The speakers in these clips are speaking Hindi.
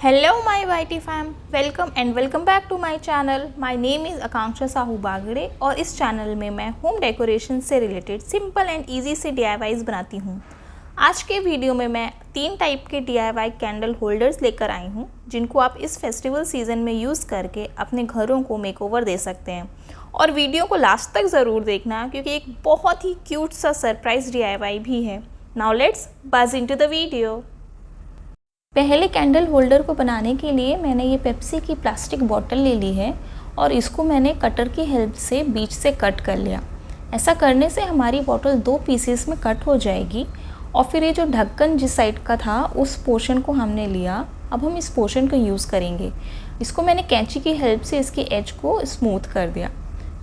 Hello my YT fam, welcome back to my channel. My name is आकांक्षा साहू बागड़े और इस चैनल में मैं होम डेकोरेशन से रिलेटेड सिंपल एंड इजी से DIYs बनाती हूँ। आज के वीडियो में मैं 3 टाइप के DIY कैंडल होल्डर्स लेकर आई हूँ जिनको आप इस फेस्टिवल सीज़न में यूज़ करके अपने घरों को मेकओवर दे सकते हैं। और वीडियो को लास्ट तक ज़रूर देखना क्योंकि एक बहुत ही क्यूट सा सरप्राइज DIY भी है। Now let's buzz into the video. पहले कैंडल होल्डर को बनाने के लिए मैंने ये पेप्सी की प्लास्टिक बॉटल ले ली है और इसको मैंने कटर की हेल्प से बीच से कट कर लिया। ऐसा करने से हमारी बॉटल 2 पीसेस में कट हो जाएगी। और फिर ये जो ढक्कन जिस साइड का था उस पोर्शन को हमने लिया। अब हम इस पोर्शन को यूज़ करेंगे। इसको मैंने कैंची की हेल्प से इसके एज को स्मूथ कर दिया।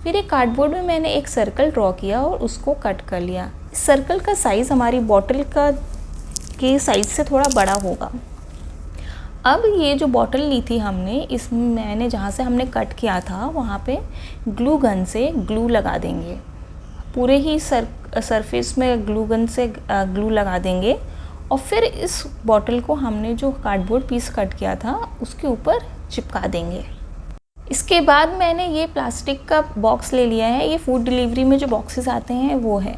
फिर एक कार्डबोर्ड में मैंने एक सर्कल ड्रॉ किया और उसको कट कर लिया। इस सर्कल का साइज़ हमारी बॉटल के साइज़ से थोड़ा बड़ा होगा। अब ये जो बॉटल ली थी हमने, इसमें मैंने जहाँ से हमने कट किया था वहाँ पे ग्लू गन से ग्लू लगा देंगे। पूरे ही सरफेस में ग्लू गन से ग्लू लगा देंगे और फिर इस बॉटल को हमने जो कार्डबोर्ड पीस कट किया था उसके ऊपर चिपका देंगे। इसके बाद मैंने ये प्लास्टिक का बॉक्स ले लिया है। ये फूड डिलीवरी में जो बॉक्सेस आते हैं वो है।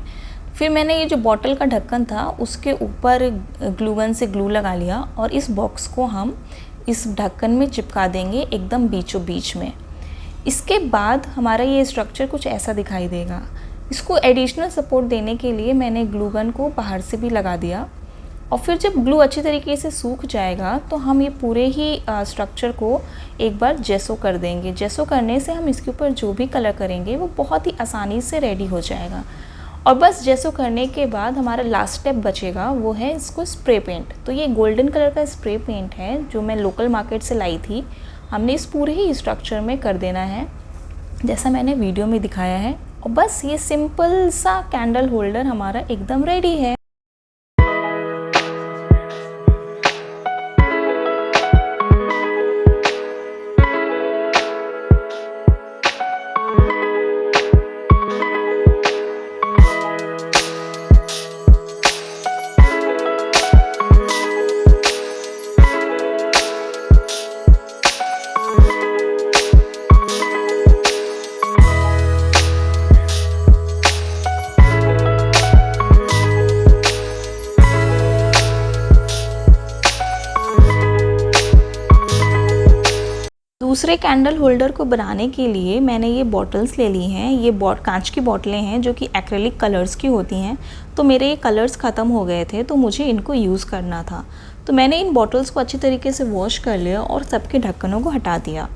फिर मैंने ये जो बॉटल का ढक्कन था उसके ऊपर ग्लू गन से ग्लू लगा लिया और इस बॉक्स को हम इस ढक्कन में चिपका देंगे एकदम बीचों बीच में। इसके बाद हमारा ये स्ट्रक्चर कुछ ऐसा दिखाई देगा। इसको एडिशनल सपोर्ट देने के लिए मैंने ग्लू गन को बाहर से भी लगा दिया। और फिर जब ग्लू अच्छी तरीके से सूख जाएगा तो हम ये पूरे ही स्ट्रक्चर को एक बार जेसो कर देंगे। जेसो करने से हम इसके ऊपर जो भी कलर करेंगे वो बहुत ही आसानी से रेडी हो जाएगा। और बस जेसो करने के बाद हमारा लास्ट स्टेप बचेगा, वो है इसको स्प्रे पेंट। तो ये गोल्डन कलर का स्प्रे पेंट है जो मैं लोकल मार्केट से लाई थी। हमने इस पूरे ही स्ट्रक्चर में कर देना है जैसा मैंने वीडियो में दिखाया है। और बस ये सिंपल सा कैंडल होल्डर हमारा एकदम रेडी है। दूसरे कैंडल होल्डर को बनाने के लिए मैंने ये बॉटल्स ले ली हैं। ये कांच की बोतलें हैं जो कि एक्रेलिक कलर्स की होती हैं। तो मेरे ये कलर्स ख़त्म हो गए थे तो मुझे इनको यूज़ करना था। तो मैंने इन बॉटल्स को अच्छी तरीके से वॉश कर लिया और सबके ढक्कनों को हटा दिया।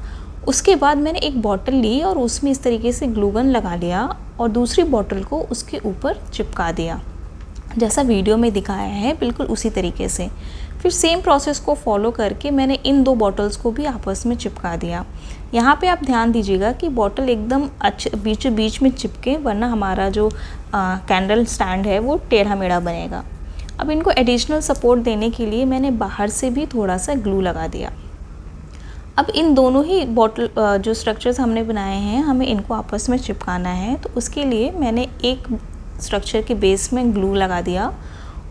उसके बाद मैंने एक बॉटल ली और उसमें इस तरीके से ग्लू गन लगा लिया और दूसरी बॉटल को उसके ऊपर चिपका दिया जैसा वीडियो में दिखाया है, बिल्कुल उसी तरीके से। फिर सेम प्रोसेस को फॉलो करके मैंने इन 2 बॉटल्स को भी आपस में चिपका दिया। यहाँ पे आप ध्यान दीजिएगा कि बॉटल एकदम अच्छे बीचों बीच में चिपके, वरना हमारा जो कैंडल स्टैंड है वो टेढ़ा मेढ़ा बनेगा। अब इनको एडिशनल सपोर्ट देने के लिए मैंने बाहर से भी थोड़ा सा ग्लू लगा दिया। अब इन दोनों ही बॉटल जो स्ट्रक्चर्स हमने बनाए हैं हमें इनको आपस में चिपकाना है। तो उसके लिए मैंने एक स्ट्रक्चर के बेस में ग्लू लगा दिया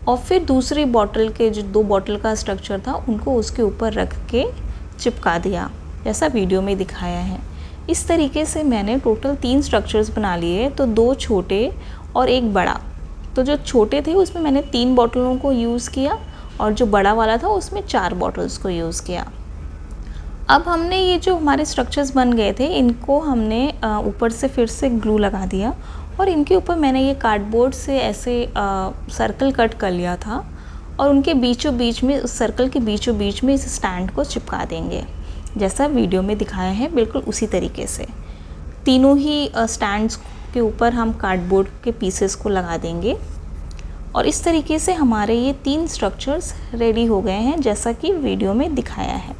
और फिर दूसरी बॉटल के जो 2 बॉटल का स्ट्रक्चर था उनको उसके ऊपर रख के चिपका दिया जैसा वीडियो में दिखाया है। इस तरीके से मैंने टोटल 3 स्ट्रक्चर्स बना लिए, तो 2 छोटे और एक बड़ा। तो जो छोटे थे उसमें मैंने 3 बॉटलों को यूज़ किया और जो बड़ा वाला था उसमें 4 बॉटल्स को यूज़ किया। अब हमने ये जो हमारे स्ट्रक्चर्स बन गए थे इनको हमने ऊपर से फिर से ग्लू लगा दिया और इनके ऊपर मैंने ये कार्डबोर्ड से ऐसे सर्कल कट कर लिया था और उनके बीचों बीच में, उस सर्कल के बीचों बीच में इस स्टैंड को चिपका देंगे जैसा वीडियो में दिखाया है, बिल्कुल उसी तरीके से। तीनों ही स्टैंड्स के ऊपर हम कार्डबोर्ड के पीसेस को लगा देंगे और इस तरीके से हमारे ये 3 स्ट्रक्चर्स रेडी हो गए हैं जैसा कि वीडियो में दिखाया है।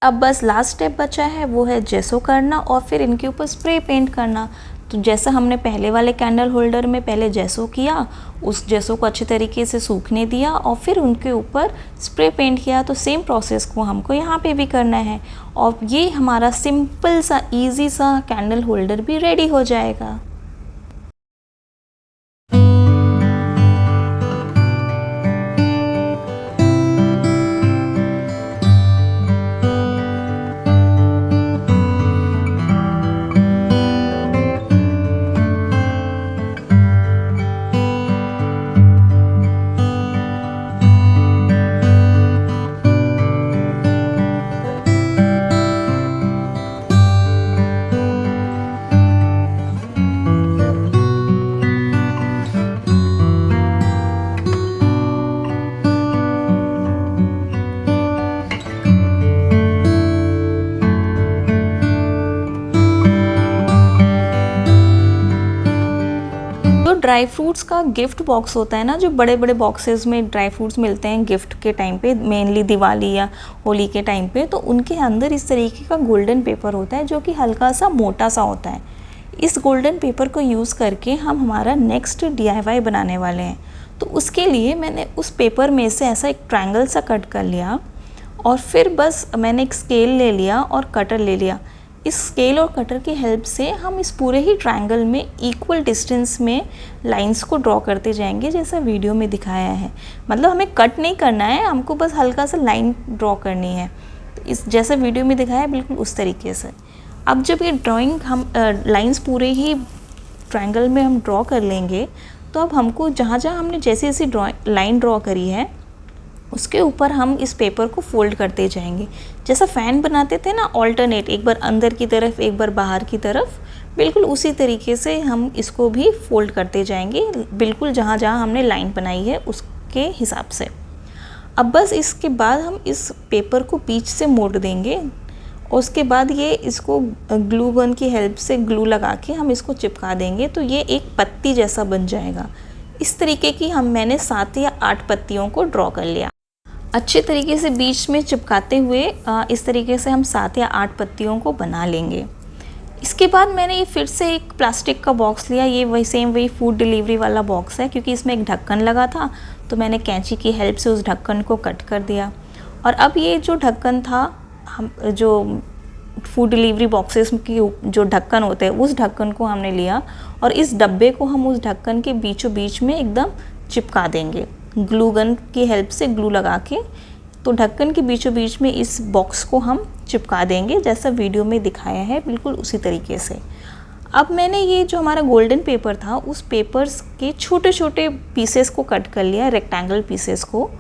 अब बस लास्ट स्टेप बचा है, वो है जेसो करना और फिर इनके ऊपर स्प्रे पेंट करना। तो जैसा हमने पहले वाले कैंडल होल्डर में पहले जेसो किया, उस जेसो को अच्छे तरीके से सूखने दिया और फिर उनके ऊपर स्प्रे पेंट किया। तो सेम प्रोसेस को हमको यहाँ पे भी करना है और ये हमारा सिंपल सा इजी सा कैंडल होल्डर भी रेडी हो जाएगा। ड्राई फ्रूट्स का गिफ्ट बॉक्स होता है ना, जो बड़े बड़े बॉक्सेस में ड्राई फ्रूट्स मिलते हैं गिफ्ट के टाइम पे, मेनली दिवाली या होली के टाइम पे, तो उनके अंदर इस तरीके का गोल्डन पेपर होता है जो कि हल्का सा मोटा सा होता है। इस गोल्डन पेपर को यूज़ करके हम हमारा नेक्स्ट DIY बनाने वाले हैं। तो उसके लिए मैंने उस पेपर में से ऐसा एक ट्रायंगल सा कट कर लिया और फिर बस मैंने एक स्केल ले लिया और कटर ले लिया। इस स्केल और कटर की हेल्प से हम इस पूरे ही ट्रायंगल में इक्वल डिस्टेंस में लाइंस को ड्रॉ करते जाएंगे, जैसा वीडियो में दिखाया है। मतलब हमें कट नहीं करना है, हमको बस हल्का सा लाइन ड्रॉ करनी है। तो इस जैसा वीडियो में दिखाया है बिल्कुल उस तरीके से। अब जब ये ड्राइंग हम लाइंस पूरे ही ट्रायंगल में हम ड्रॉ कर लेंगे, तो अब हमको जहाँ जहाँ हमने जैसी जैसी लाइन ड्रॉ करी है उसके ऊपर हम इस पेपर को फोल्ड करते जाएंगे। जैसा फ़ैन बनाते थे ना ऑल्टरनेट, एक बार अंदर की तरफ एक बार बाहर की तरफ, बिल्कुल उसी तरीके से हम इसको भी फोल्ड करते जाएंगे, बिल्कुल जहाँ जहाँ हमने लाइन बनाई है उसके हिसाब से। अब बस इसके बाद हम इस पेपर को बीच से मोड़ देंगे और उसके बाद ये इसको ग्लू गन की हेल्प से ग्लू लगा के हम इसको चिपका देंगे, तो ये एक पत्ती जैसा बन जाएगा। इस तरीके की मैंने 7 या 8 पत्तियों को ड्रॉ कर लिया। अच्छे तरीके से बीच में चिपकाते हुए इस तरीके से हम 7 या 8 पत्तियों को बना लेंगे। इसके बाद मैंने ये फिर से एक प्लास्टिक का बॉक्स लिया। ये वही फूड डिलीवरी वाला बॉक्स है, क्योंकि इसमें एक ढक्कन लगा था, तो मैंने कैंची की हेल्प से उस ढक्कन को कट कर दिया। और अब ये जो ढक्कन था, हम जो फूड डिलीवरी बॉक्सेस की जो ढक्कन होते हैं उस ढक्कन को हमने लिया और इस डब्बे को हम उस ढक्कन के बीचों बीच में एकदम चिपका देंगे ग्लू गन की हेल्प से, ग्लू लगा के। तो ढक्कन के बीचों बीच में इस बॉक्स को हम चिपका देंगे, जैसा वीडियो में दिखाया है बिल्कुल उसी तरीके से। अब मैंने ये जो हमारा गोल्डन पेपर था उस पेपर्स के छोटे छोटे पीसेस को कट कर लिया, रेक्टेंगल पीसेस को,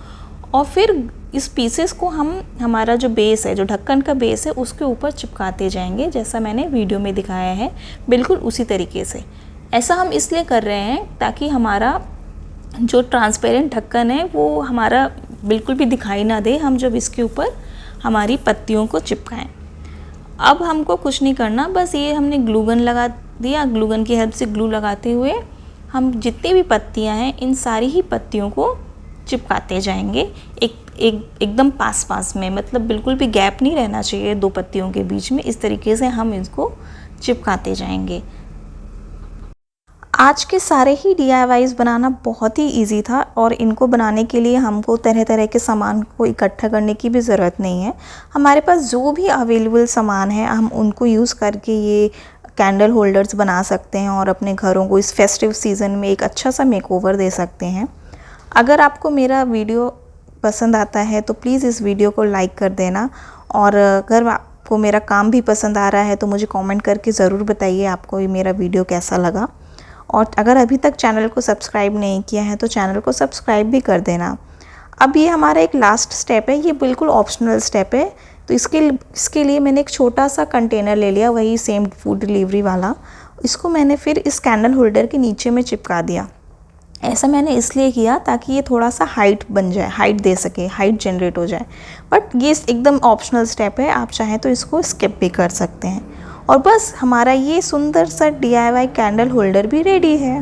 और फिर इस पीसेस को हम हमारा जो बेस है, जो ढक्कन का बेस है, उसके ऊपर चिपकाते जाएंगे, जैसा मैंने वीडियो में दिखाया है बिल्कुल उसी तरीके से। ऐसा हम इसलिए कर रहे हैं ताकि हमारा जो ट्रांसपेरेंट ढक्कन है वो हमारा बिल्कुल भी दिखाई ना दे, हम जब इसके ऊपर हमारी पत्तियों को चिपकाएं। अब हमको कुछ नहीं करना, बस ये हमने ग्लू गन लगा दिया। ग्लू गन की हेल्प से ग्लू लगाते हुए हम जितनी भी पत्तियां हैं इन सारी ही पत्तियों को चिपकाते जाएंगे, एकदम पास में, मतलब बिल्कुल भी गैप नहीं रहना चाहिए 2 पत्तियों के बीच में। इस तरीके से हम इसको चिपकाते जाएंगे। आज के सारे ही DIYs बनाना बहुत ही इजी था और इनको बनाने के लिए हमको तरह तरह के सामान को इकट्ठा करने की भी ज़रूरत नहीं है। हमारे पास जो भी अवेलेबल सामान है हम उनको यूज़ करके ये कैंडल होल्डर्स बना सकते हैं और अपने घरों को इस फेस्टिव सीज़न में एक अच्छा सा मेकओवर दे सकते हैं। अगर आपको मेरा वीडियो पसंद आता है तो प्लीज़ इस वीडियो को लाइक कर देना, और अगर आपको मेरा काम भी पसंद आ रहा है तो मुझे कमेंट करके ज़रूर बताइए आपको ये मेरा वीडियो कैसा लगा। और अगर अभी तक चैनल को सब्सक्राइब नहीं किया है तो चैनल को सब्सक्राइब भी कर देना। अब ये हमारा एक लास्ट स्टेप है, ये बिल्कुल ऑप्शनल स्टेप है। तो इसके लिए मैंने एक छोटा सा कंटेनर ले लिया, वही सेम फूड डिलीवरी वाला। इसको मैंने फिर इस कैंडल होल्डर के नीचे में चिपका दिया। ऐसा मैंने इसलिए किया ताकि ये थोड़ा सा हाइट बन जाए, हाइट दे सके, हाइट जनरेट हो जाए। बट ये एकदम ऑप्शनल स्टेप है, आप चाहें तो इसको स्किप भी कर सकते हैं। और बस हमारा ये सुंदर सा DIY कैंडल होल्डर भी रेडी है।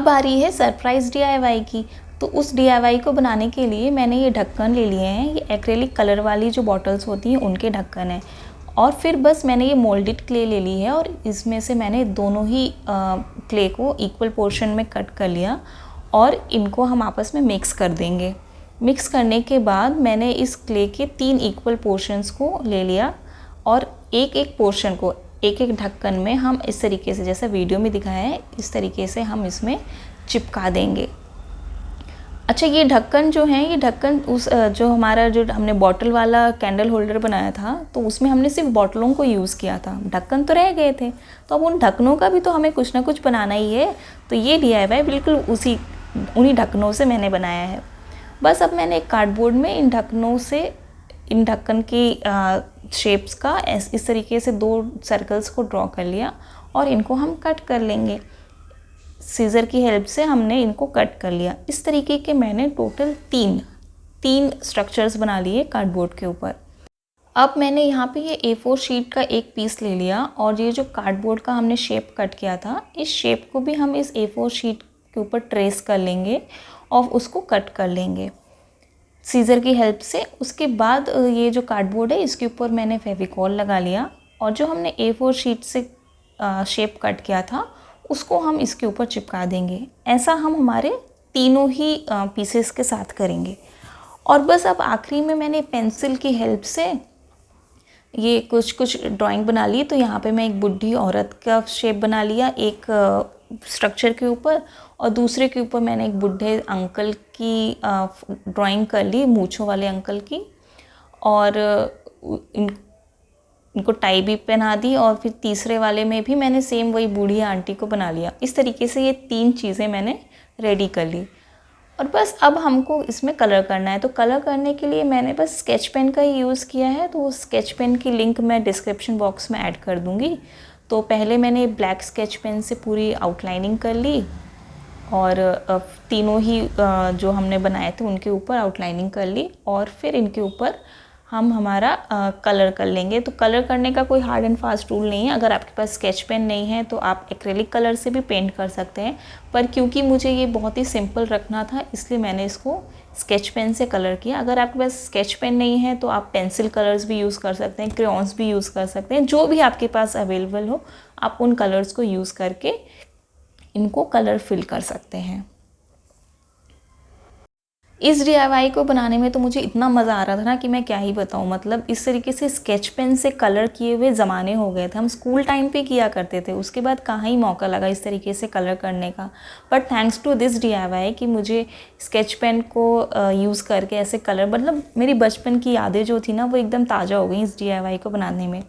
बारी है सरप्राइज DIY की। तो उस DIY को बनाने के लिए मैंने ये ढक्कन ले लिए हैं। ये एक्रेलिक कलर वाली जो बॉटल्स होती हैं उनके ढक्कन है। और फिर बस मैंने ये मोल्डेड क्ले ले ली है और इसमें से मैंने दोनों ही क्ले को इक्वल पोर्शन में कट कर लिया और इनको हम आपस में मिक्स कर देंगे। मिक्स करने के बाद मैंने इस क्ले के 3 इक्वल पोर्शंस को ले लिया और एक एक पोर्शन को एक एक ढक्कन में हम इस तरीके से, जैसा वीडियो में दिखाया है, इस तरीके से हम इसमें चिपका देंगे। अच्छा, ये ढक्कन जो है, ये ढक्कन उस जो हमारा जो हमने बॉटल वाला कैंडल होल्डर बनाया था तो उसमें हमने सिर्फ बॉटलों को यूज़ किया था, ढक्कन तो रह गए थे, तो अब उन ढक्कनों का भी तो हमें कुछ ना कुछ बनाना ही है। तो ये DIY बिल्कुल उन्हीं ढक्कनों से मैंने बनाया है। बस अब मैंने एक कार्डबोर्ड में इन ढक्कन की शेप्स का इस तरीके से 2 सर्कल्स को ड्रॉ कर लिया और इनको हम कट कर लेंगे। सीज़र की हेल्प से हमने इनको कट कर लिया। इस तरीके के मैंने टोटल तीन स्ट्रक्चर्स बना लिए कार्डबोर्ड के ऊपर। अब मैंने यहाँ पे ये A4 शीट का एक पीस ले लिया और ये जो कार्डबोर्ड का हमने शेप कट किया था, इस शेप को भी हम इस A4 शीट के ऊपर ट्रेस कर लेंगे और उसको कट कर लेंगे सीज़र की हेल्प से। उसके बाद ये जो कार्डबोर्ड है इसके ऊपर मैंने फेविकॉल लगा लिया और जो हमने A4 शीट से शेप कट किया था उसको हम इसके ऊपर चिपका देंगे। ऐसा हम हमारे तीनों ही पीसेस के साथ करेंगे। और बस अब आखिरी में मैंने पेंसिल की हेल्प से ये कुछ ड्राइंग बना ली। तो यहाँ पे मैं एक बुढ़ी औरत का शेप बना लिया एक स्ट्रक्चर के ऊपर और दूसरे के ऊपर मैंने एक बूढ़े अंकल की ड्राइंग कर ली, मूंछों वाले अंकल की, और इनको टाई भी पहना दी। और फिर तीसरे वाले में भी मैंने सेम वही बूढ़ी आंटी को बना लिया। इस तरीके से ये 3 चीज़ें मैंने रेडी कर ली। और बस अब हमको इसमें कलर करना है। तो कलर करने के लिए मैंने बस स्केच पेन का ही यूज़ किया है। तो वो स्केच पेन की लिंक मैं डिस्क्रिप्शन बॉक्स में ऐड कर दूँगी। तो पहले मैंने ब्लैक स्केच पेन से पूरी आउटलाइनिंग कर ली और तीनों ही जो हमने बनाए थे उनके ऊपर आउटलाइनिंग कर ली और फिर इनके ऊपर हम हमारा कलर कर लेंगे। तो कलर करने का कोई हार्ड एंड फास्ट रूल नहीं है। अगर आपके पास स्केच पेन नहीं है तो आप एक्रेलिक कलर से भी पेंट कर सकते हैं, पर क्योंकि मुझे ये बहुत ही सिंपल रखना था इसलिए मैंने इसको स्केच पेन से कलर किया। अगर आपके पास स्केच पेन नहीं है तो आप पेंसिल कलर्स भी यूज़ कर सकते हैं, क्रेयॉन्स भी यूज़ कर सकते हैं, जो भी आपके पास अवेलेबल हो आप उन कलर्स को यूज़ करके इनको कलर फिल कर सकते हैं। इस DIY को बनाने में तो मुझे इतना मज़ा आ रहा था ना कि मैं क्या ही बताऊँ। मतलब इस तरीके से स्केच पेन से कलर किए हुए ज़माने हो गए थे। हम स्कूल टाइम पे किया करते थे, उसके बाद कहाँ ही मौका लगा इस तरीके से कलर करने का। But thanks to this DIY कि मुझे स्केच पेन को यूज़ करके ऐसे कलर, मतलब मेरी बचपन की यादें जो थी ना वो एकदम ताज़ा हो गई इस DIY को बनाने में।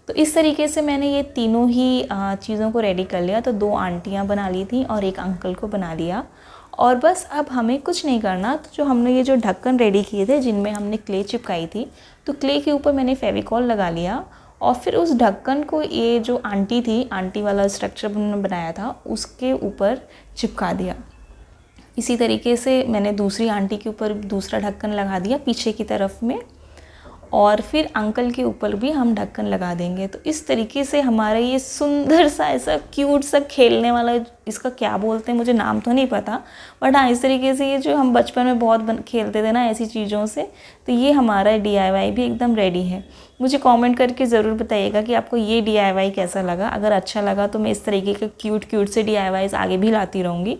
तो इस तरीके से मैंने ये तीनों ही चीज़ों को रेडी कर लिया। तो 2 आंटियाँ बना ली थी और एक अंकल को बना लिया। और बस अब हमें कुछ नहीं करना। तो जो हमने ये जो ढक्कन रेडी किए थे जिनमें हमने क्ले चिपकाई थी, तो क्ले के ऊपर मैंने फेविकॉल लगा लिया और फिर उस ढक्कन को ये जो आंटी थी, आंटी वाला स्ट्रक्चर हमने बनाया था उसके ऊपर चिपका दिया। इसी तरीके से मैंने दूसरी आंटी के ऊपर दूसरा ढक्कन लगा दिया पीछे की तरफ में, और फिर अंकल के ऊपर भी हम ढक्कन लगा देंगे। तो इस तरीके से हमारा ये सुंदर सा ऐसा क्यूट सा खेलने वाला, इसका क्या बोलते हैं मुझे नाम तो नहीं पता, बट हाँ इस तरीके से ये जो हम बचपन में बहुत खेलते थे ना ऐसी चीज़ों से, तो ये हमारा DIY भी एकदम रेडी है। मुझे कमेंट करके ज़रूर बताइएगा कि आपको ये DIY कैसा लगा। अगर अच्छा लगा तो मैं इस तरीके के क्यूट से DIYs आगे भी लाती रहूँगी।